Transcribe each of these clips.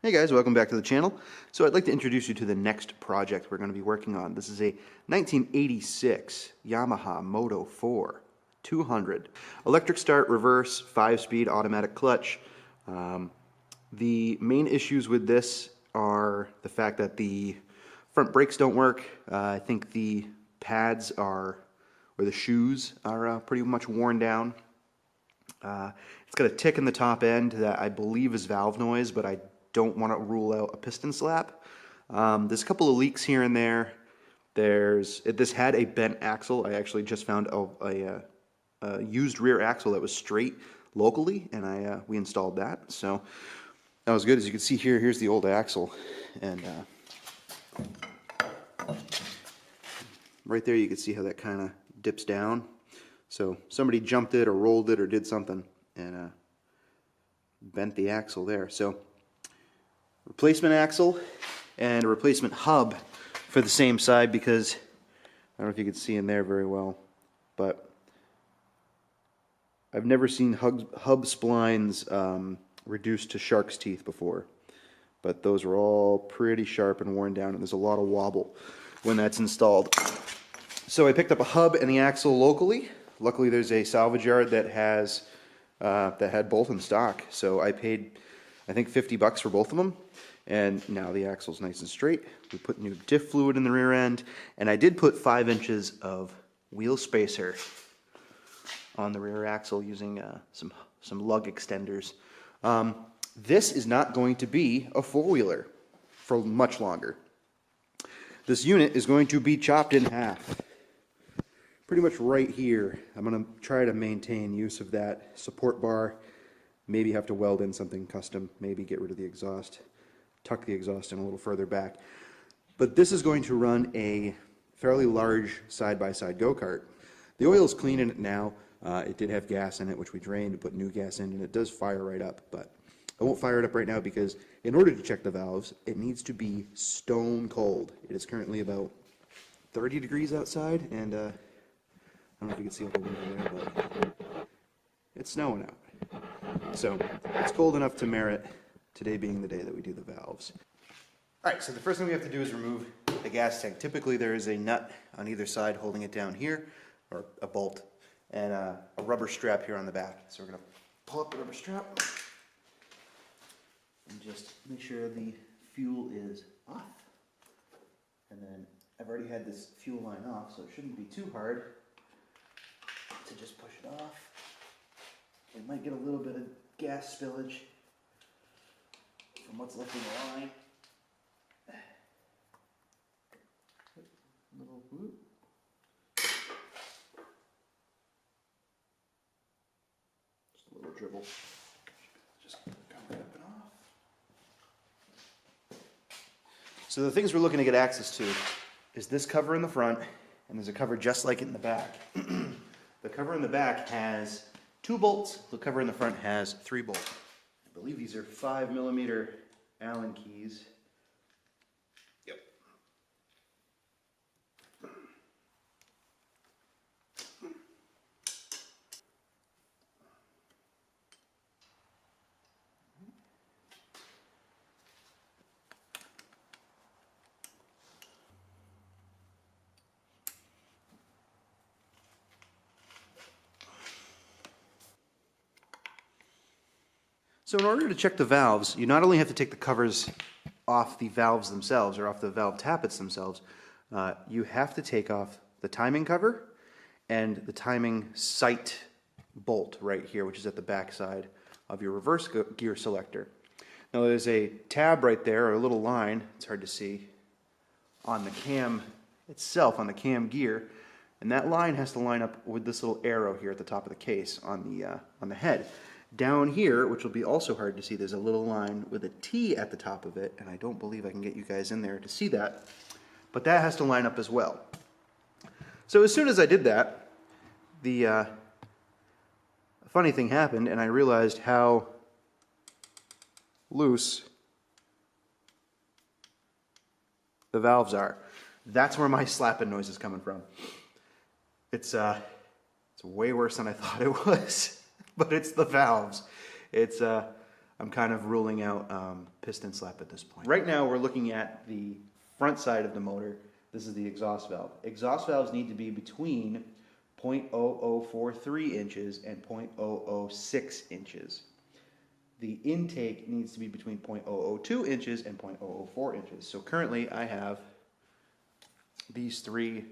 Hey guys, welcome back to the channel. So I'd like to introduce you to the next project we're going to be working on. This is a 1986 Yamaha Moto 4 200. Electric start, reverse, 5-speed automatic clutch. The main issues with this are the fact that the front brakes don't work. I think the pads are, or the shoes are pretty much worn down. It's got a tick in the top end that I believe is valve noise, but I don't want to rule out a piston slap. There's a couple of leaks here and there. This had a bent axle. I actually just found a used rear axle that was straight locally, and we installed that. So that was good. As you can see here, here's the old axle, and right there you can see how that kind of dips down. So somebody jumped it or rolled it or did something and bent the axle there. So replacement axle and a replacement hub for the same side, because I don't know if you can see in there very well, but I've never seen hub splines reduced to shark's teeth before, but those are all pretty sharp and worn down, and there's a lot of wobble when that's installed. So I picked up a hub and the axle locally. Luckily there's a salvage yard that has that had both in stock, so I paid I think $50 for both of them, and now the axle's nice and straight. We put new diff fluid in the rear end, and I did put 5 inches of wheel spacer on the rear axle using some lug extenders. This is not going to be a four-wheeler for much longer. This unit is going to be chopped in half. Pretty much right here. I'm going to try to maintain use of that support bar. Maybe have to weld in something custom, maybe get rid of the exhaust, tuck the exhaust in a little further back. But this is going to run a fairly large side-by-side go-kart. The oil is clean in it now. It did have gas in it, which we drained to put new gas in, and it does fire right up. But I won't fire it up right now because in order to check the valves, it needs to be stone cold. It is currently about 30 degrees outside, and I don't know if you can see out the window there, but it's snowing out. So it's cold enough to merit today being the day that we do the valves. Alright, so the first thing we have to do is remove the gas tank. Typically there is a nut on either side holding it down here, or a bolt, and a rubber strap here on the back. So we're going to pull up the rubber strap and just make sure the fuel is off. And then I've already had this fuel line off, so it shouldn't be too hard to just push it off. We might get a little bit of gas spillage from what's left in the line. Little whoop. Just a little dribble. Just cover it up and off. So the things we're looking to get access to is this cover in the front, and there's a cover just like it in the back. The cover in the back has 2 bolts, the cover in the front has 3 bolts. I believe these are 5mm Allen keys. Yep. So in order to check the valves, you not only have to take the covers off the valves themselves, or off the valve tappets themselves, you have to take off the timing cover and the timing sight bolt right here, which is at the back side of your reverse gear selector. Now there's a tab right there, or a little line, it's hard to see, on the cam itself, on the cam gear, and that line has to line up with this little arrow here at the top of the case on the head. Down here, which will be also hard to see, there's a little line with a T at the top of it, and I don't believe I can get you guys in there to see that, but that has to line up as well. So as soon as I did that, the funny thing happened, and I realized how loose the valves are. That's where my slapping noise is coming from. It's way worse than I thought it was. But it's the valves. It's I'm kind of ruling out piston slap at this point. Right now we're looking at the front side of the motor. This is the exhaust valve. Exhaust valves need to be between 0.0043 inches and 0.006 inches. The intake needs to be between 0.002 inches and 0.004 inches. So currently I have these three,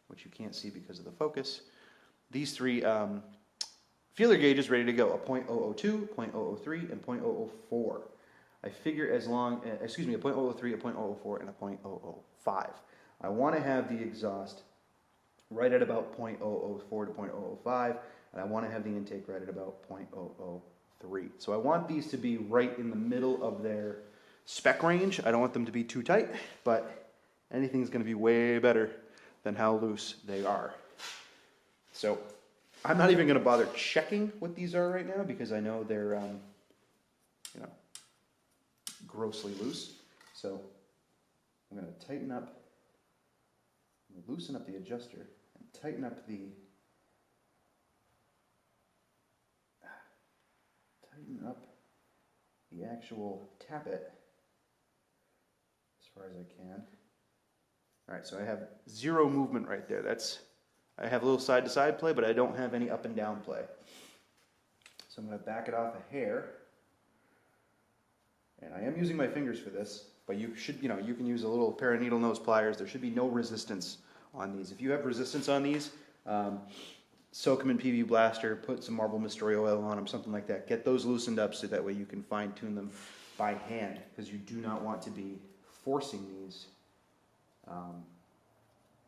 which you can't see because of the focus, these three feeler gauges ready to go, a 0.002, 0.003, and 0.004. I figure a 0.003, a 0.004, and a 0.005. I want to have the exhaust right at about 0.004 to 0.005, and I want to have the intake right at about 0.003. So I want these to be right in the middle of their spec range. I don't want them to be too tight, but anything's going to be way better than how loose they are. So I'm not even going to bother checking what these are right now because I know they're, grossly loose. So I'm going to loosen up the adjuster and tighten up the actual tappet as far as I can. All right, so I have zero movement right there. I have a little side-to-side play, but I don't have any up and down play. So I'm going to back it off a hair. And I am using my fingers for this, but you can use a little pair of needle nose pliers. There should be no resistance on these. If you have resistance on these, soak them in PV Blaster, put some Marble Mystery oil on them, something like that. Get those loosened up so that way you can fine-tune them by hand, because you do not want to be forcing these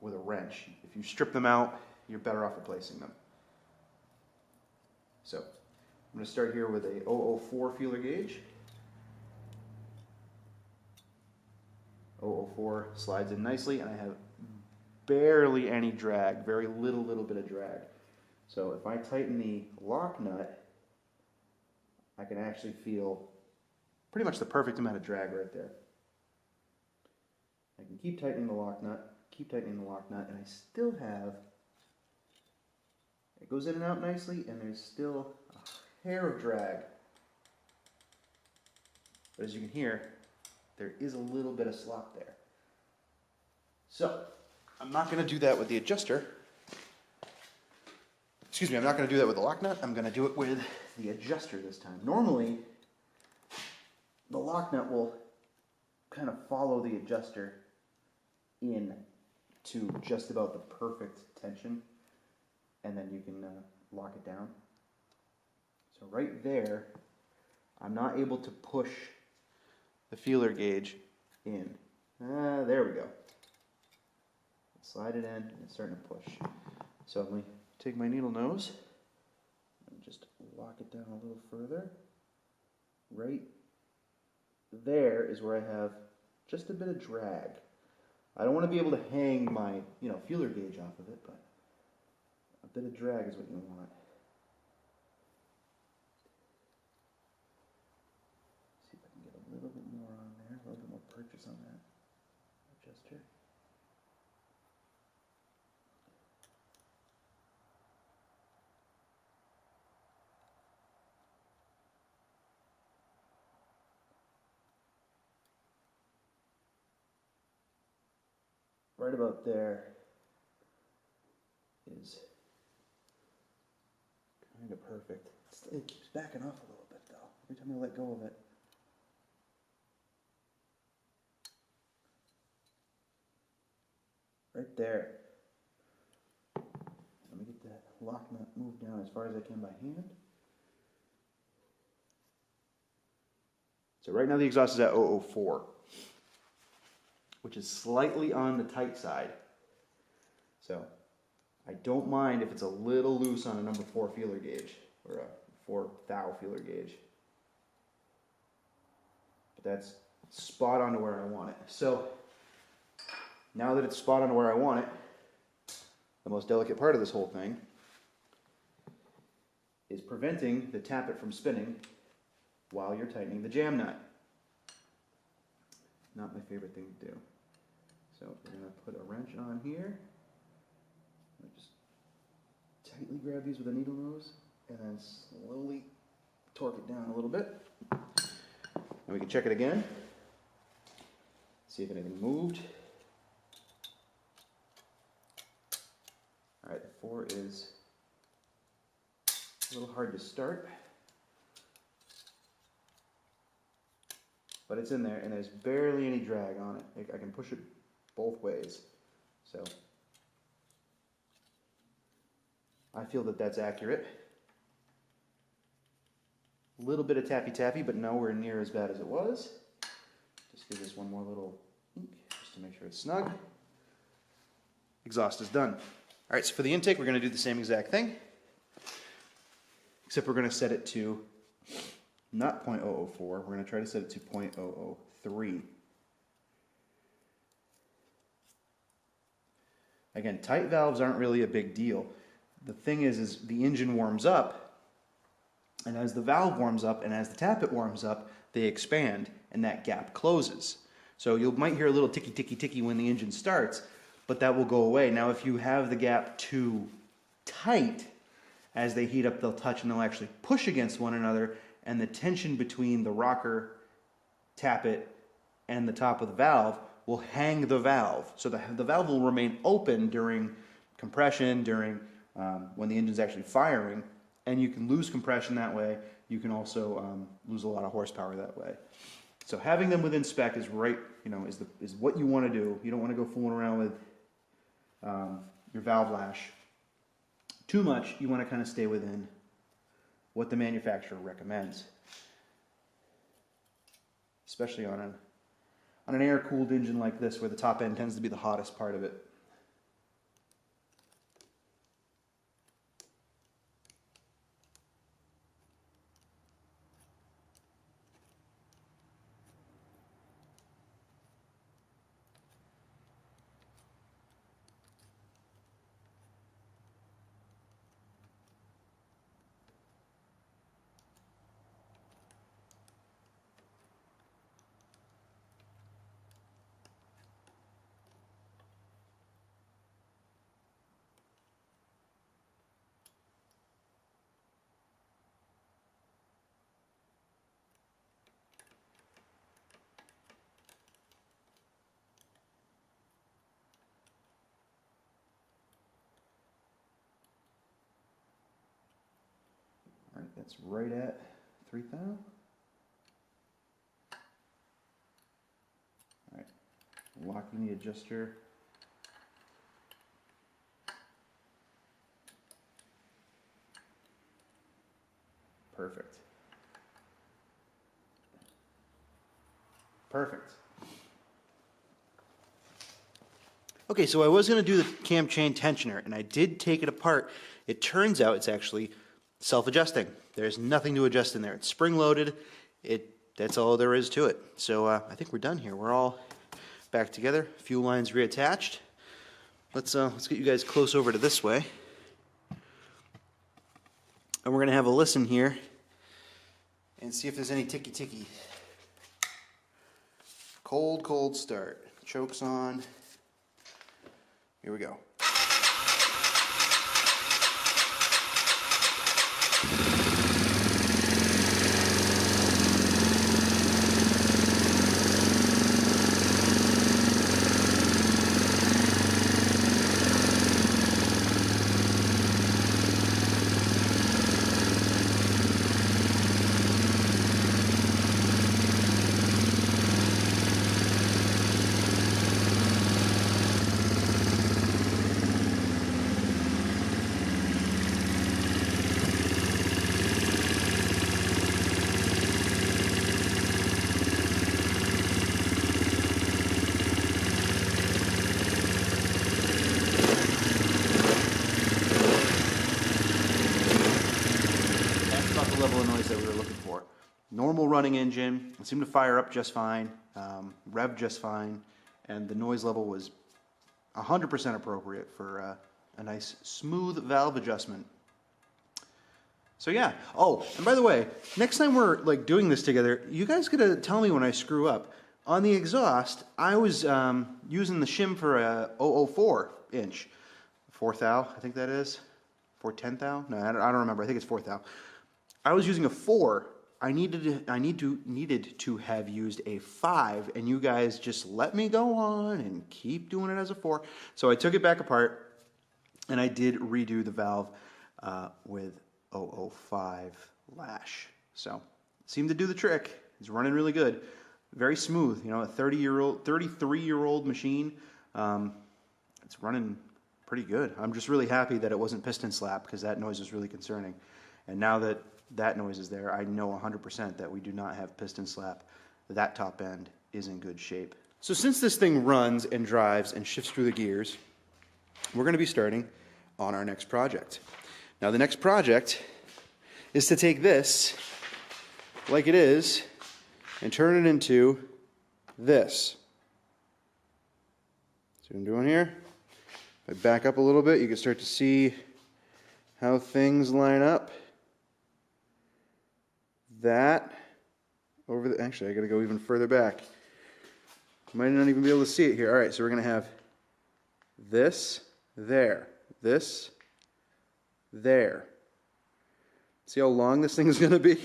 with a wrench. If you strip them out, you're better off replacing them. So I'm going to start here with a 004 feeler gauge. 004 slides in nicely, and I have barely any drag, very little bit of drag. So if I tighten the lock nut, I can actually feel pretty much the perfect amount of drag right there. I can keep tightening the lock nut, and I still have, it goes in and out nicely, and there's still a hair of drag. But as you can hear, there is a little bit of slop there. So, I'm not going to do that with the adjuster. Excuse me, I'm not going to do that with the lock nut. I'm going to do it with the adjuster this time. Normally, the lock nut will kind of follow the adjuster in to just about the perfect tension, and then you can lock it down. So right there, I'm not able to push the feeler gauge in. There we go. Slide it in, and it's starting to push. So I'm going to take my needle nose and just lock it down a little further. Right there is where I have just a bit of drag. I don't want to be able to hang my feeler gauge off of it, but a bit of drag is what you want. See if I can get a little bit more on there, a little bit more purchase on that adjuster. Right about there is kind of perfect. It keeps backing off a little bit though, every time I let go of it. Right there. Let me get that lock nut moved down as far as I can by hand. So right now the exhaust is at 004. Which is slightly on the tight side. So I don't mind if it's a little loose on a number 4 feeler gauge, or a 4 thou feeler gauge. But that's spot on to where I want it. So now that it's spot on to where I want it, the most delicate part of this whole thing is preventing the tappet from spinning while you're tightening the jam nut. Not my favorite thing to do. So we're going to put a wrench on here. Just tightly grab these with a needle nose and then slowly torque it down a little bit. we can check it again. See if anything moved. All right, the 4 is a little hard to start, but it's in there and there's barely any drag on it. I can push it both ways, so I feel that that's accurate. A little bit of tappy-tappy, but nowhere near as bad as it was. Just give this one more little ink, just to make sure it's snug. Exhaust is done. All right, so for the intake, we're going to do the same exact thing, except we're going to set it to not 0.004. We're going to try to set it to 0.003. Again, tight valves aren't really a big deal. The thing is the engine warms up, and as the valve warms up and as the tappet warms up, they expand and that gap closes. So you might hear a little ticky, ticky, ticky when the engine starts, but that will go away. Now if you have the gap too tight, as they heat up they'll touch and they'll actually push against one another, and the tension between the rocker, tappet, and the top of the valve will hang the valve. So the valve will remain open during compression, during when the engine's actually firing, and you can lose compression that way. You can also lose a lot of horsepower that way. So having them within spec is right, is what you want to do. You don't want to go fooling around with your valve lash too much. You want to kind of stay within what the manufacturer recommends, especially on an air-cooled engine like this, where the top end tends to be the hottest part of it. All right, that's right at 3 thou. All right, locking the adjuster. Perfect. Perfect. Okay, so I was going to do the cam chain tensioner, and I did take it apart. It turns out it's actually self-adjusting. There's nothing to adjust in there. It's spring-loaded. That's all there is to it. So I think we're done here. We're all back together. Fuel lines reattached. Let's get you guys close over to this way. And we're going to have a listen here and see if there's any ticky-ticky. Cold, cold start. Chokes on. Here we go. Level of noise that we were looking for. Normal running engine, it seemed to fire up just fine, rev just fine, and the noise level was 100% appropriate for a nice smooth valve adjustment. So yeah. Oh, and by the way, next time we're like doing this together, you guys gotta tell me when I screw up. On the exhaust, I was using the shim for a 004 inch, 4 thou, I think that is, 4/10 thou. No, I don't remember. I think it's 4 thou. I was using a 4 I needed to have used a 5, and you guys just let me go on and keep doing it as a 4. So I took it back apart, and I did redo the valve with 005 lash. So it seemed to do the trick. It's running really good, very smooth. You know, a 33-year-old machine. It's running pretty good. I'm just really happy that it wasn't piston slap, because that noise was really concerning. And now that that noise is there, I know 100% that we do not have piston slap. That top end is in good shape. So since this thing runs and drives and shifts through the gears, we're going to be starting on our next project. Now the next project is to take this, like it is, and turn it into this. See what I'm doing here? If I back up a little bit, you can start to see how things line up. That over the, actually I gotta go even further back. Might not even be able to see it here. All right, so we're gonna have this there, this there. See how long this thing's gonna be?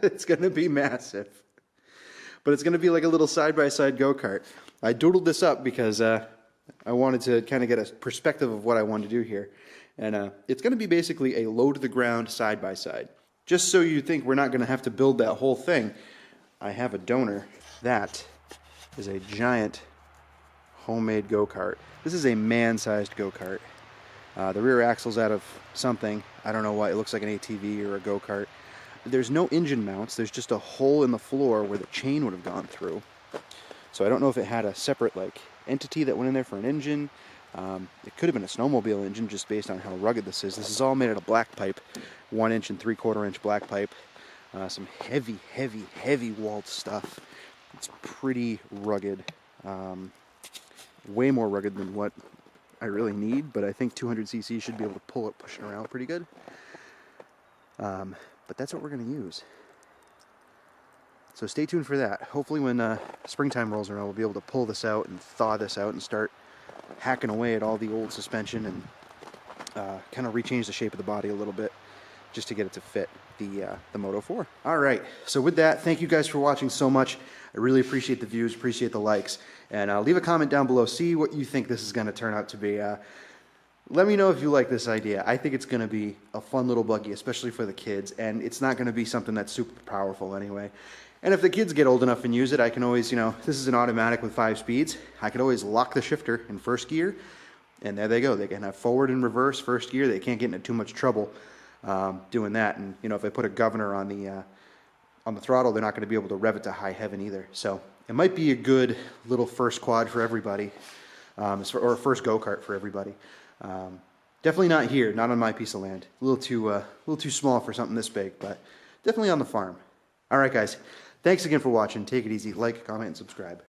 It's gonna be massive. But it's gonna be like a little side-by-side go-kart. I doodled this up because I wanted to kind of get a perspective of what I wanted to do here. And it's gonna be basically a low-to-the-ground side-by-side. Just so you think we're not going to have to build that whole thing, I have a donor. That is a giant homemade go-kart. This is a man-sized go-kart. The rear axle's out of something. I don't know why. It looks like an ATV or a go-kart. There's no engine mounts. There's just a hole in the floor where the chain would have gone through. So I don't know if it had a separate like entity that went in there for an engine. It could have been a snowmobile engine just based on how rugged this is. This is all made out of black pipe, 1 inch and 3/4 inch black pipe. Some heavy walled stuff. It's pretty rugged. Way more rugged than what I really need, but I think 200cc should be able to pull it, push it around pretty good. But that's what we're going to use. So stay tuned for that. Hopefully when springtime rolls around, we'll be able to pull this out and thaw this out and start hacking away at all the old suspension and kind of rechange the shape of the body a little bit just to get it to fit the Moto 4. All right, so with that, thank you guys for watching so much. I really appreciate the views, appreciate the likes, and leave a comment down below. See what you think this is going to turn out to be. Let me know if you like this idea. I think it's going to be a fun little buggy, especially for the kids, and it's not going to be something that's super powerful anyway. And if the kids get old enough and use it, I can always, you know, this is an automatic with 5 speeds. I could always lock the shifter in first gear, and there they go. They can have forward and reverse first gear. They can't get into too much trouble doing that. And, you know, if I put a governor on the throttle, they're not going to be able to rev it to high heaven either. So it might be a good little first quad for everybody, or a first go-kart for everybody. Definitely not here, not on my piece of land. A little too small for something this big, but definitely on the farm. All right, guys. Thanks again for watching. Take it easy. Like, comment, and subscribe.